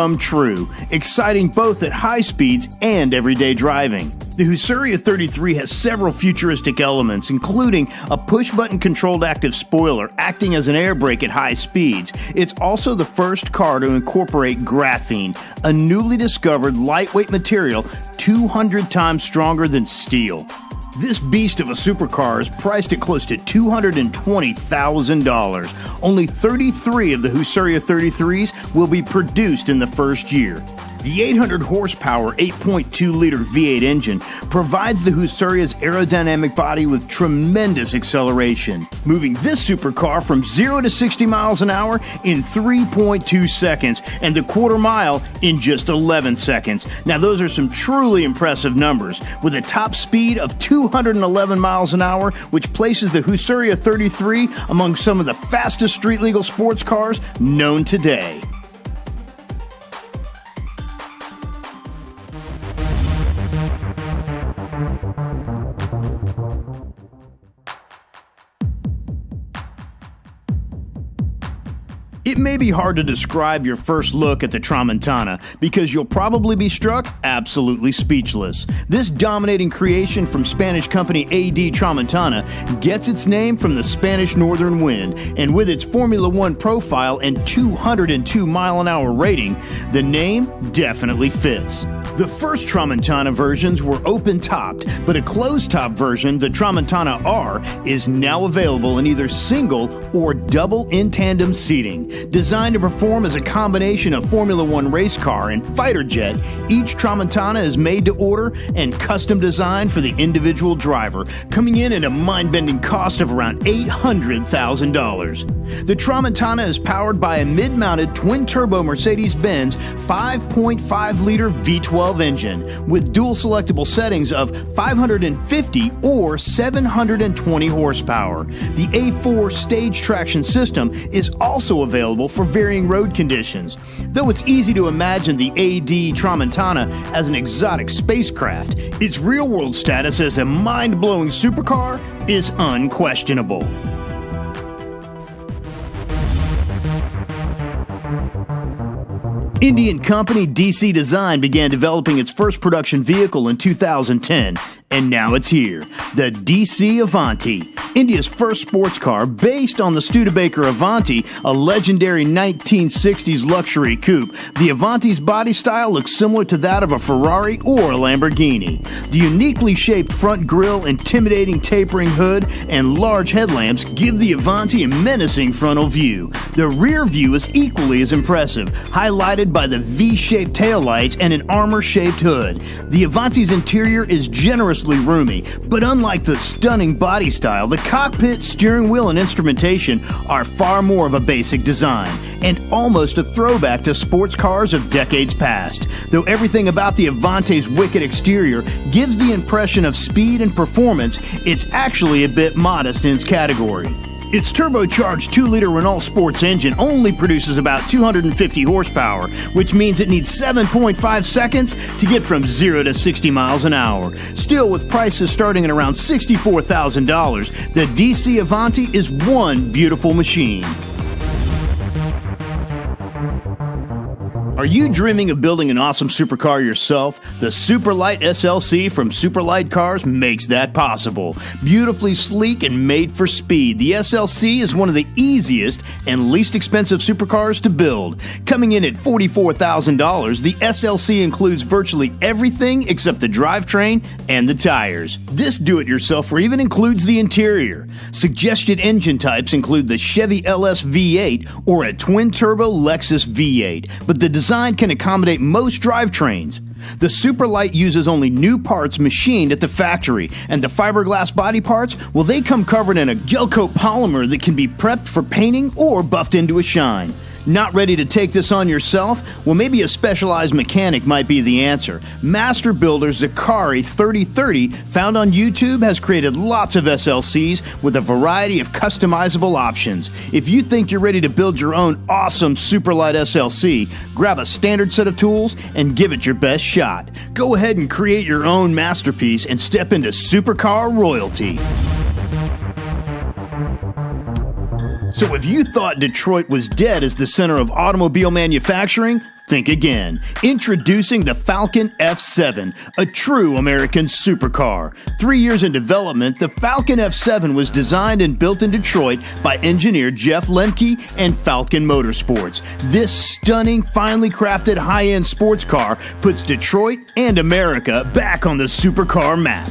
come true, exciting both at high speeds and everyday driving. The Husuria 33 has several futuristic elements, including a push-button controlled active spoiler acting as an air brake at high speeds. It's also the first car to incorporate graphene, a newly discovered lightweight material 200 times stronger than steel. This beast of a supercar is priced at close to $220,000. Only 33 of the Husuria 33s will be produced in the first year. The 800 horsepower 8.2-liter V8 engine provides the Husuria's aerodynamic body with tremendous acceleration, moving this supercar from 0 to 60 miles an hour in 3.2 seconds and the quarter mile in just 11 seconds. Now those are some truly impressive numbers, with a top speed of 211 miles an hour, which places the Husuria 33 among some of the fastest street-legal sports cars known today. It may be hard to describe your first look at the Tramontana because you'll probably be struck absolutely speechless. This dominating creation from Spanish company AD Tramontana gets its name from the Spanish northern wind, and with its Formula One profile and 202 mile-an-hour rating, the name definitely fits. The first Tramontana versions were open-topped, but a closed-top version, the Tramontana R, is now available in either single or double in-tandem seating. Designed to perform as a combination of Formula One race car and fighter jet, each Tramontana is made to order and custom designed for the individual driver, coming in at a mind-bending cost of around $800,000. The Tramontana is powered by a mid-mounted twin-turbo Mercedes-Benz 5.5-liter V12 engine with dual selectable settings of 550 or 720 horsepower. The A4 stage traction system is also available for varying road conditions. Though it's easy to imagine the AD Tramontana as an exotic spacecraft, its real-world status as a mind-blowing supercar is unquestionable. Indian company DC Design began developing its first production vehicle in 2010, and now it's here, the DC Avanti, India's first sports car based on the Studebaker Avanti, a legendary 1960s luxury coupe. The Avanti's body style looks similar to that of a Ferrari or a Lamborghini. The uniquely shaped front grille, intimidating tapering hood, and large headlamps give the Avanti a menacing frontal view. The rear view is equally as impressive, highlighted by the V-shaped taillights and an armor-shaped hood. The Avanti's interior is generously roomy, but unlike the stunning body style, the cockpit, steering wheel, and instrumentation are far more of a basic design, and almost a throwback to sports cars of decades past. Though everything about the Avanti's wicked exterior gives the impression of speed and performance, it's actually a bit modest in its category. Its turbocharged 2-liter Renault Sports engine only produces about 250 horsepower, which means it needs 7.5 seconds to get from 0 to 60 miles an hour. Still, with prices starting at around $64,000, the DC Avanti is one beautiful machine. Are you dreaming of building an awesome supercar yourself? The Superlight SLC from Superlight Cars makes that possible. Beautifully sleek and made for speed, the SLC is one of the easiest and least expensive supercars to build. Coming in at $44,000, the SLC includes virtually everything except the drivetrain and the tires. This do-it-yourselfer even includes the interior. Suggested engine types include the Chevy LS V8 or a twin-turbo Lexus V8, but the design can accommodate most drivetrains. The Superlight uses only new parts machined at the factory, and the fiberglass body parts, well, they come covered in a gel coat polymer that can be prepped for painting or buffed into a shine. Not ready to take this on yourself? Well, maybe a specialized mechanic might be the answer. Master builder Zakari 3030, found on YouTube, has created lots of SLCs with a variety of customizable options. If you think you're ready to build your own awesome Superlight SLC, grab a standard set of tools and give it your best shot. Go ahead and create your own masterpiece and step into supercar royalty. So if you thought Detroit was dead as the center of automobile manufacturing, think again. Introducing the Falcon F7, a true American supercar. 3 years in development, the Falcon F7 was designed and built in Detroit by engineer Jeff Lemke and Falcon Motorsports. This stunning, finely crafted high-end sports car puts Detroit and America back on the supercar map.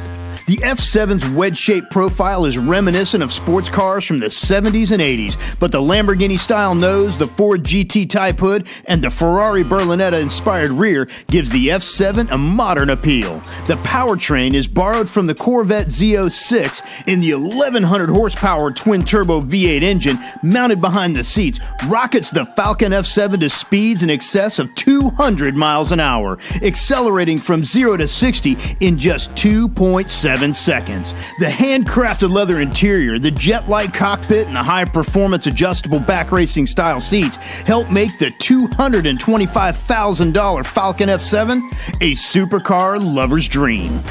The F7's wedge-shaped profile is reminiscent of sports cars from the 70s and 80s, but the Lamborghini-style nose, the Ford GT-type hood, and the Ferrari Berlinetta-inspired rear gives the F7 a modern appeal. The powertrain is borrowed from the Corvette Z06 in the 1,100-horsepower twin-turbo V8 engine mounted behind the seats, rockets the Falcon F7 to speeds in excess of 200 miles an hour, accelerating from 0 to 60 in just 2.7 seconds. The handcrafted leather interior, the jet-like cockpit, and the high-performance adjustable back racing style seats help make the $225,000 Falcon F7 a supercar lover's dream.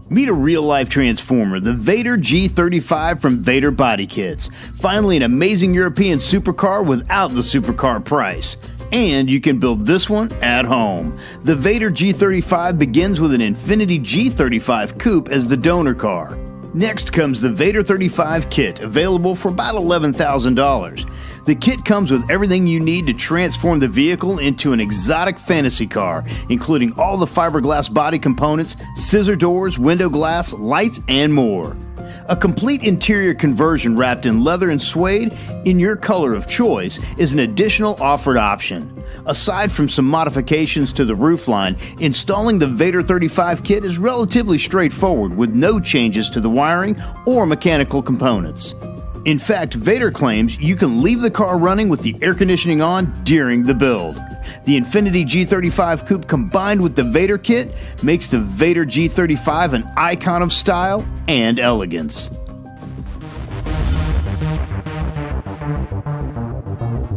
Meet a real-life transformer, the Vader G35 from Vader Body Kits. Finally, an amazing European supercar without the supercar price. And you can build this one at home. The Vader G35 begins with an Infiniti G35 Coupe as the donor car. Next comes the Vader 35 kit, available for about $11,000. The kit comes with everything you need to transform the vehicle into an exotic fantasy car, including all the fiberglass body components, scissor doors, window glass, lights, and more. A complete interior conversion wrapped in leather and suede in your color of choice is an additional offered option. Aside from some modifications to the roofline, installing the Vader 35 kit is relatively straightforward with no changes to the wiring or mechanical components. In fact, Vader claims you can leave the car running with the air conditioning on during the build. The Infiniti G35 Coupe combined with the Vader kit makes the Vader G35 an icon of style and elegance.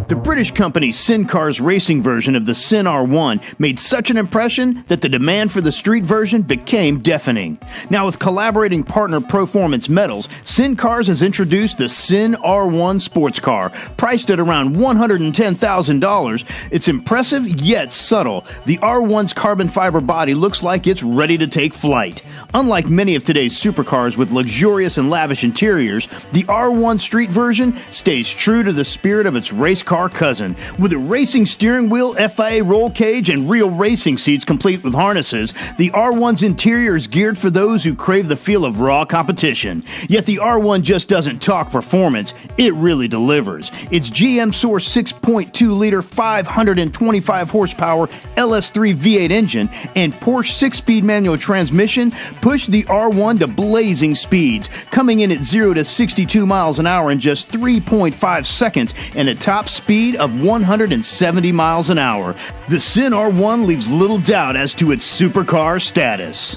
The British company Supercars racing version of the Sin R1 made such an impression that the demand for the street version became deafening. Now, with collaborating partner Performance Metals, Supercars has introduced the Sin R1 sports car, priced at around $110,000. It's impressive yet subtle. The R1's carbon fiber body looks like it's ready to take flight. Unlike many of today's supercars with luxurious and lavish interiors, the R1 street version stays true to the spirit of its race car cousin. With a racing steering wheel, FIA roll cage, and real racing seats complete with harnesses, the R1's interior is geared for those who crave the feel of raw competition. Yet the R1 just doesn't talk performance, it really delivers. Its GM-sourced 6.2-liter 525 horsepower LS3 V8 engine and Porsche 6-speed manual transmission push the R1 to blazing speeds, coming in at 0 to 62 miles an hour in just 3.5 seconds and a top speed of 170 miles an hour. The Sin R1 leaves little doubt as to its supercar status.